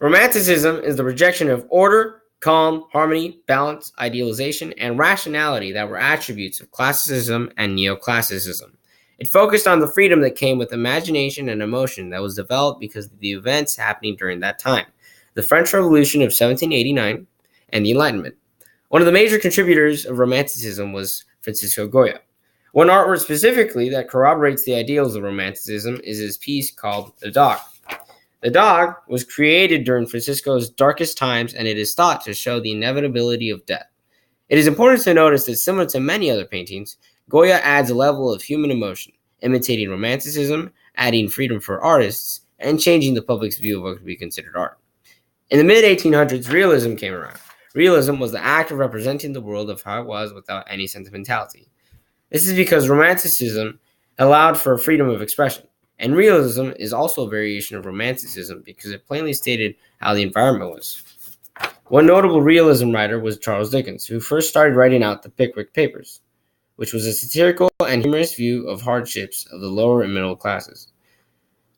Romanticism is the rejection of order, calm, harmony, balance, idealization, and rationality that were attributes of classicism and neoclassicism. It focused on the freedom that came with imagination and emotion that was developed because of the events happening during that time, the French Revolution of 1789 and the Enlightenment. One of the major contributors of Romanticism was Francisco Goya. One artwork specifically that corroborates the ideals of Romanticism is his piece called The Dog. The Dog was created during Francisco's darkest times, and it is thought to show the inevitability of death. It is important to notice that similar to many other paintings, Goya adds a level of human emotion, imitating Romanticism, adding freedom for artists, and changing the public's view of what could be considered art. In the mid-1800s, realism came around. Realism was the act of representing the world of how it was without any sentimentality. This is because Romanticism allowed for freedom of expression, and realism is also a variation of Romanticism because it plainly stated how the environment was. One notable realism writer was Charles Dickens, who first started writing out the Pickwick Papers, which was a satirical and humorous view of hardships of the lower and middle classes.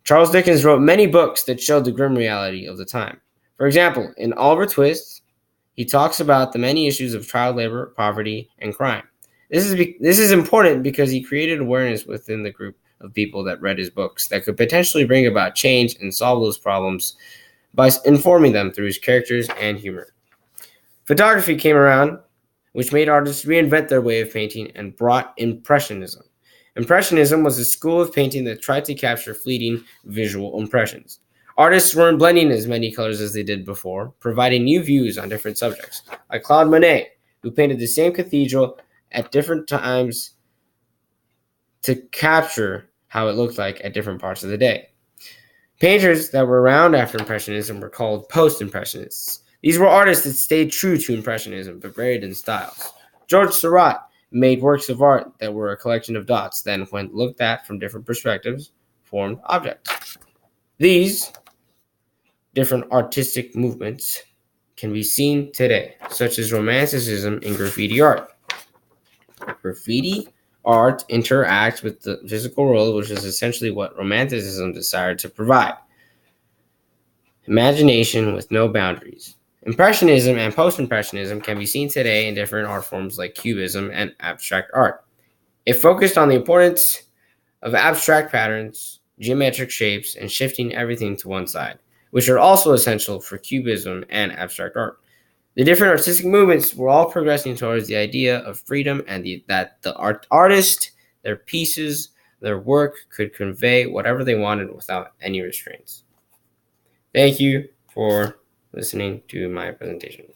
Charles Dickens wrote many books that showed the grim reality of the time. For example, in Oliver Twist, he talks about the many issues of child labor, poverty, and crime. This is important because he created awareness within the group of people that read his books that could potentially bring about change and solve those problems by informing them through his characters and humor. Photography came around, which made artists reinvent their way of painting and brought Impressionism. Impressionism was a school of painting that tried to capture fleeting visual impressions. Artists weren't blending as many colors as they did before, providing new views on different subjects, like Claude Monet, who painted the same cathedral at different times to capture how it looked like at different parts of the day. Painters that were around after Impressionism were called post-Impressionists. These were artists that stayed true to Impressionism but varied in styles. George Seurat made works of art that were a collection of dots, then, when looked at from different perspectives, formed objects. These different artistic movements can be seen today, such as Romanticism in graffiti art. Graffiti art interacts with the physical world, which is essentially what Romanticism desired to provide. Imagination with no boundaries. Impressionism and post-impressionism can be seen today in different art forms like cubism and abstract art. It focused on the importance of abstract patterns, geometric shapes, and shifting everything to one side, which are also essential for cubism and abstract art. The different artistic movements were all progressing towards the idea of freedom and that the artist, their pieces, their work could convey whatever they wanted without any restraints. Thank you for listening to my presentation.